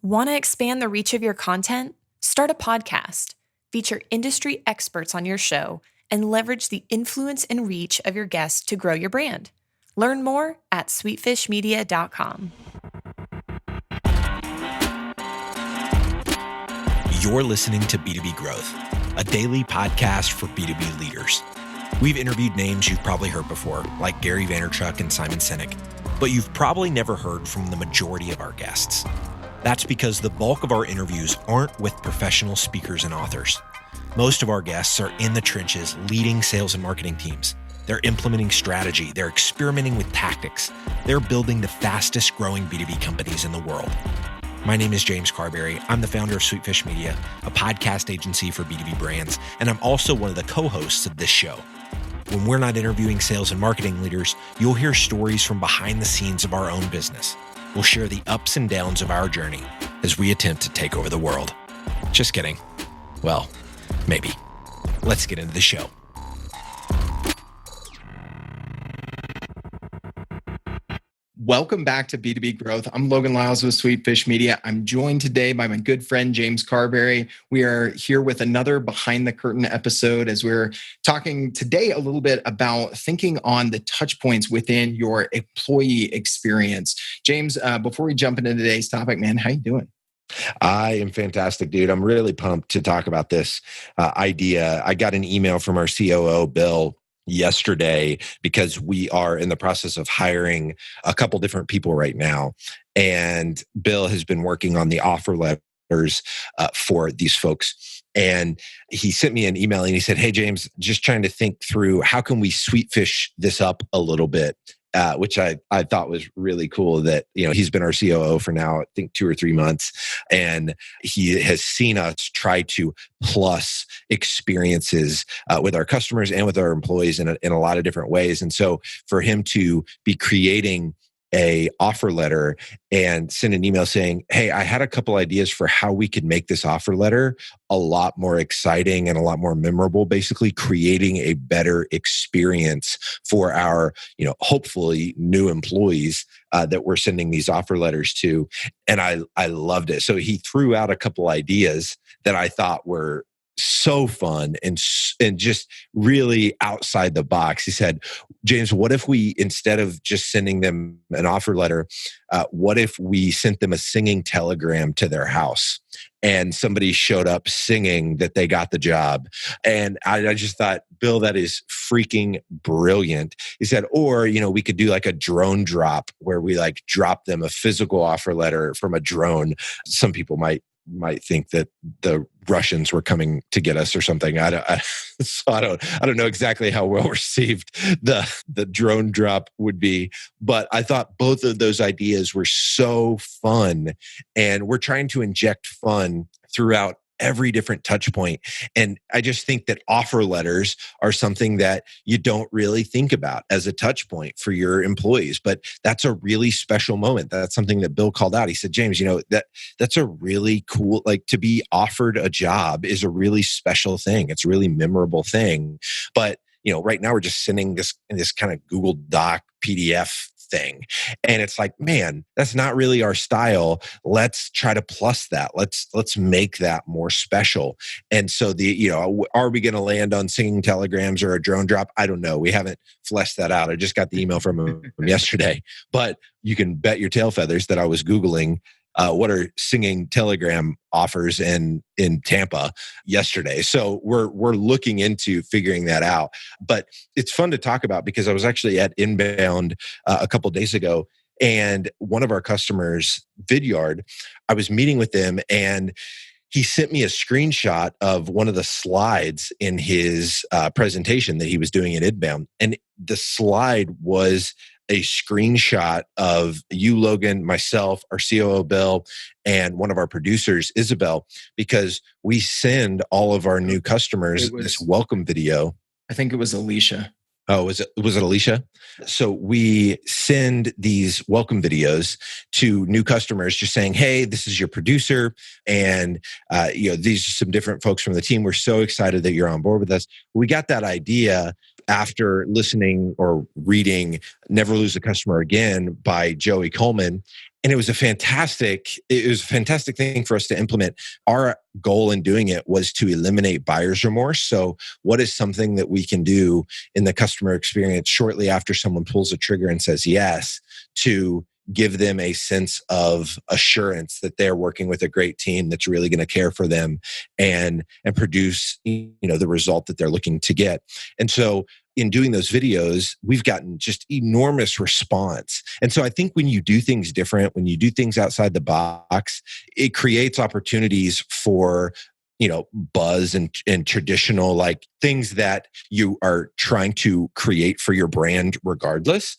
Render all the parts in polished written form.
Want to expand the reach of your content? Start a podcast. Feature industry experts on your show and leverage the influence and reach of your guests to grow your brand. Learn more at sweetfishmedia.com. You're listening to B2B Growth, a daily podcast for B2B leaders. We've interviewed names you've probably heard before, like Gary Vaynerchuk and Simon Sinek, but you've probably never heard from the majority of our guests. That's because the bulk of our interviews aren't with professional speakers and authors. Most of our guests are in the trenches leading sales and marketing teams. They're implementing strategy. They're experimenting with tactics. They're building the fastest growing B2B companies in the world. My name is James Carberry. I'm the founder of Sweetfish Media, a podcast agency for B2B brands, and I'm also one of the co-hosts of this show. When we're not interviewing sales and marketing leaders, you'll hear stories from behind the scenes of our own business. We'll share the ups and downs of our journey as we attempt to take over the world. Just kidding. Well, maybe. Let's get into the show. Welcome back to B2B Growth. I'm Logan Lyles with Sweetfish Media. I'm joined today by my good friend, James Carberry. We are here with another behind the curtain episode as we're talking today a little bit about thinking on the touch points within your employee experience. James, before we jump into today's topic, man, how you doing? I am fantastic, dude. I'm really pumped to talk about this idea. I got an email from our COO, Bill, yesterday because we are in the process of hiring a couple different people right now. And Bill has been working on the offer letters for these folks. And he sent me an email and he said, "Hey, James, just trying to think through how can we sweetfish this up a little bit?" Which I thought was really cool that, he's been our COO for now, I think 2 or 3 months. And he has seen us try to plus experiences with our customers and with our employees in a lot of different ways. And so for him to be creating a offer letter and send an email saying, "Hey, I had a couple ideas for how we could make this offer letter a lot more exciting and a lot more memorable," basically creating a better experience for our, hopefully new employees that we're sending these offer letters to. And I loved it. So he threw out a couple ideas that I thought were so fun and just really outside the box. He said, "James, what if we, instead of just sending them an offer letter, what if we sent them a singing telegram to their house and somebody showed up singing that they got the job?" And I just thought, "Bill, that is freaking brilliant." He said, "Or, we could do like a drone drop where we like drop them a physical offer letter from a drone." Some people might think that the Russians were coming to get us or something. I don't know exactly how well received the drone drop would be, but I thought both of those ideas were so fun, and we're trying to inject fun throughout every different touch point. And I just think that offer letters are something that you don't really think about as a touch point for your employees, but that's a really special moment. That's something that Bill called out. He said, "James, that's a really cool, like, to be offered a job is a really special thing. It's a really memorable thing. But, right now we're just sending this kind of Google Doc PDF thing. And it's like, man, that's not really our style. Let's try to plus that. Let's make that more special." And so are we going to land on singing telegrams or a drone drop? I don't know. We haven't fleshed that out. I just got the email from him yesterday, but you can bet your tail feathers that I was Googling what are singing telegram offers in Tampa yesterday. So we're looking into figuring that out. But it's fun to talk about because I was actually at Inbound a couple of days ago, and one of our customers, Vidyard, I was meeting with them, and he sent me a screenshot of one of the slides in his presentation that he was doing at Inbound. And the slide was a screenshot of you, Logan, myself, our COO, Bill, and one of our producers, Isabel, because we send all of our new customers this welcome video. I think it was Alicia. Oh, was it Alicia? So we send these welcome videos to new customers just saying, "Hey, this is your producer. And, these are some different folks from the team. We're so excited that you're on board with us." We got that idea after listening or reading Never Lose a Customer Again by Joey Coleman. And it was a fantastic thing for us to implement. Our goal in doing it was to eliminate buyer's remorse. So what is something that we can do in the customer experience shortly after someone pulls a trigger and says yes, to give them a sense of assurance that they're working with a great team that's really going to care for them and produce, the result that they're looking to get. And so in doing those videos, we've gotten just enormous response. And so I think when you do things different, when you do things outside the box, it creates opportunities for buzz and traditional like things that you are trying to create for your brand regardless.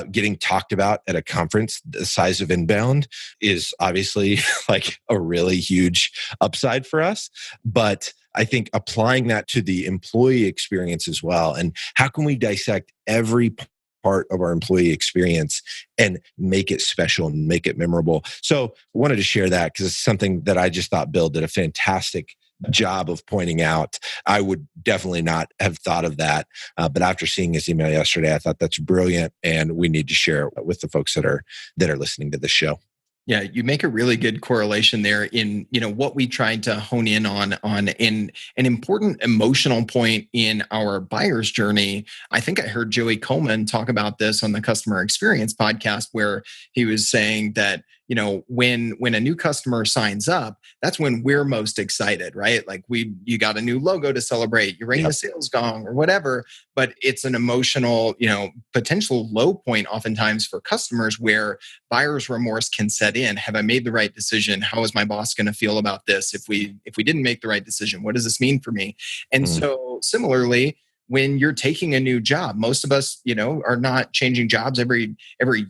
Getting talked about at a conference the size of Inbound is obviously like a really huge upside for us. But I think applying that to the employee experience as well. And how can we dissect every part of our employee experience and make it special and make it memorable? So I wanted to share that because it's something that I just thought Bill did a fantastic job of pointing out. I would definitely not have thought of that. But after seeing his email yesterday, I thought that's brilliant. And we need to share it with the folks that are listening to this show. Yeah, you make a really good correlation there in, what we tried to hone in on in an important emotional point in our buyer's journey. I think I heard Joey Coleman talk about this on the Customer Experience podcast, where he was saying that, when a new customer signs up, that's when we're most excited, right? Like you got a new logo to celebrate, you ring the sales gong or whatever, but it's an emotional, potential low point oftentimes for customers where buyer's remorse can set in. Have I made the right decision? How is my boss going to feel about this? If we didn't make the right decision, what does this mean for me? And so similarly, when you're taking a new job, most of us, are not changing jobs every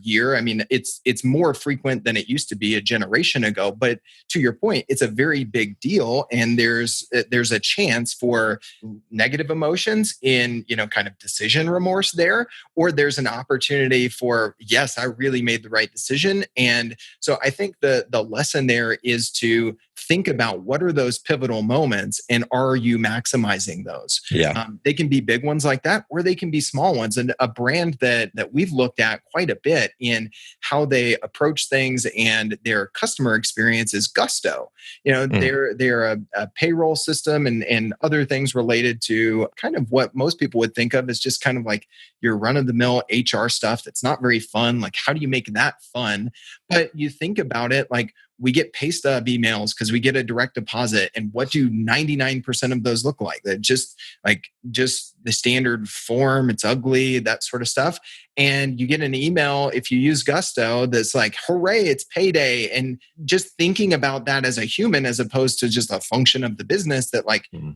year. I mean, it's more frequent than it used to be a generation ago. But to your point, it's a very big deal, and there's a chance for negative emotions in kind of decision remorse there, or there's an opportunity for yes, I really made the right decision. And so I think the lesson there is to think about what are those pivotal moments and are you maximizing those? They can be big ones like that, or they can be small ones. And a brand that we've looked at quite a bit in how they approach things and their customer experience is Gusto. They're a payroll system and other things related to kind of what most people would think of as just kind of like your run-of-the-mill HR stuff that's not very fun. Like, how do you make that fun? But you think about it, like, we get pay stub emails because we get a direct deposit. And what do 99% of those look like? That just the standard form, it's ugly, that sort of stuff. And you get an email if you use Gusto that's like, hooray, it's payday. And just thinking about that as a human, as opposed to just a function of the business that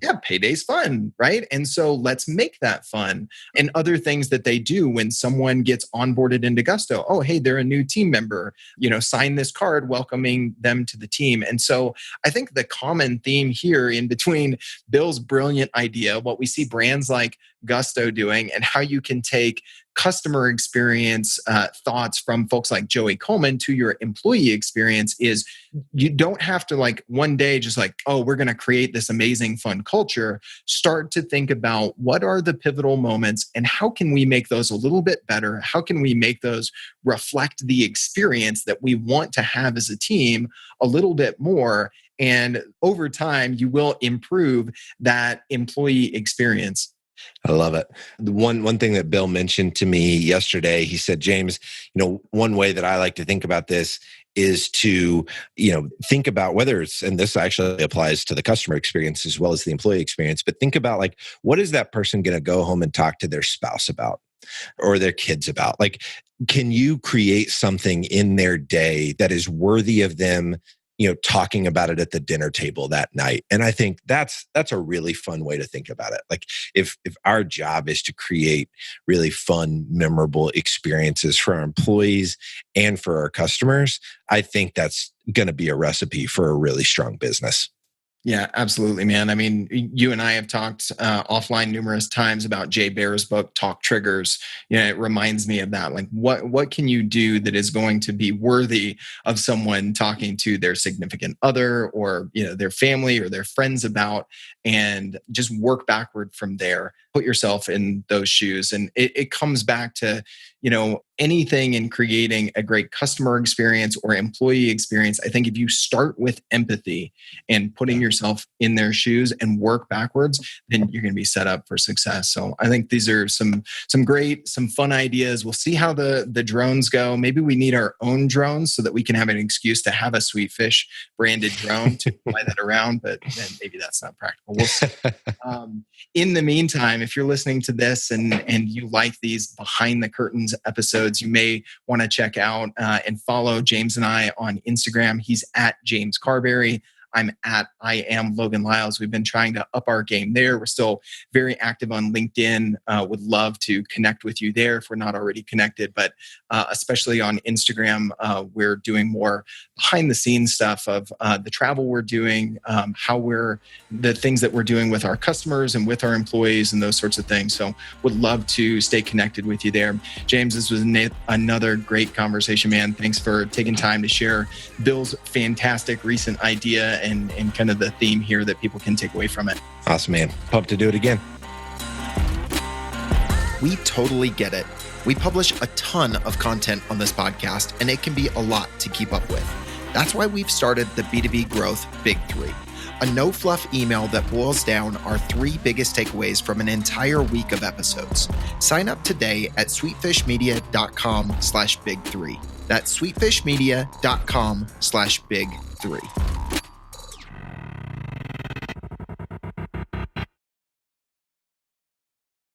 yeah, payday's fun, right? And so let's make that fun. And other things that they do when someone gets onboarded into Gusto. Oh, hey, they're a new team member, sign this card welcoming them to the team. And so I think the common theme here in between Bill's brilliant idea, what we see brands like Gusto doing, and how you can take customer experience thoughts from folks like Joey Coleman to your employee experience is you don't have to one day just oh, we're going to create this amazing fun culture. Start to think about what are the pivotal moments and how can we make those a little bit better? How can we make those reflect the experience that we want to have as a team a little bit more? And over time, you will improve that employee experience. I love it. The one thing that Bill mentioned to me yesterday, he said, James, one way that I like to think about this is to, think about whether it's, and this actually applies to the customer experience as well as the employee experience, but think about what is that person going to go home and talk to their spouse about or their kids about? Can you create something in their day that is worthy of them talking about it at the dinner table that night? And I think that's a really fun way to think about it. If our job is to create really fun, memorable experiences for our employees and for our customers, I think that's going to be a recipe for a really strong business. Yeah, absolutely, man. I mean, you and I have talked offline numerous times about Jay Baer's book, Talk Triggers. It reminds me of that. Like, what can you do that is going to be worthy of someone talking to their significant other or their family or their friends about, and just work backward from there. Put yourself in those shoes, and it comes back to anything in creating a great customer experience or employee experience. I think if you start with empathy and putting yourself in their shoes and work backwards, then you're going to be set up for success. So I think these are some fun ideas. We'll see how the drones go. Maybe we need our own drones so that we can have an excuse to have a Sweet Fish branded drone to fly that around, but then maybe that's not practical. We'll see. In the meantime, if you're listening to this and you like these behind the curtains episodes, you may want to check out and follow James and I on Instagram. He's at James Carberry. I'm at I am Logan Lyles. We've been trying to up our game there. We're still very active on LinkedIn. Would love to connect with you there if we're not already connected, but especially on Instagram, we're doing more behind the scenes stuff of the travel we're doing, the things that we're doing with our customers and with our employees and those sorts of things. So would love to stay connected with you there. James, this was another great conversation, man. Thanks for taking time to share Bill's fantastic recent idea and kind of the theme here that people can take away from it. Awesome, man. Pumped to do it again. We totally get it. We publish a ton of content on this podcast, and it can be a lot to keep up with. That's why we've started the B2B Growth Big Three, a no-fluff email that boils down our 3 biggest takeaways from an entire week of episodes. Sign up today at sweetfishmedia.com/big3. That's sweetfishmedia.com/big3.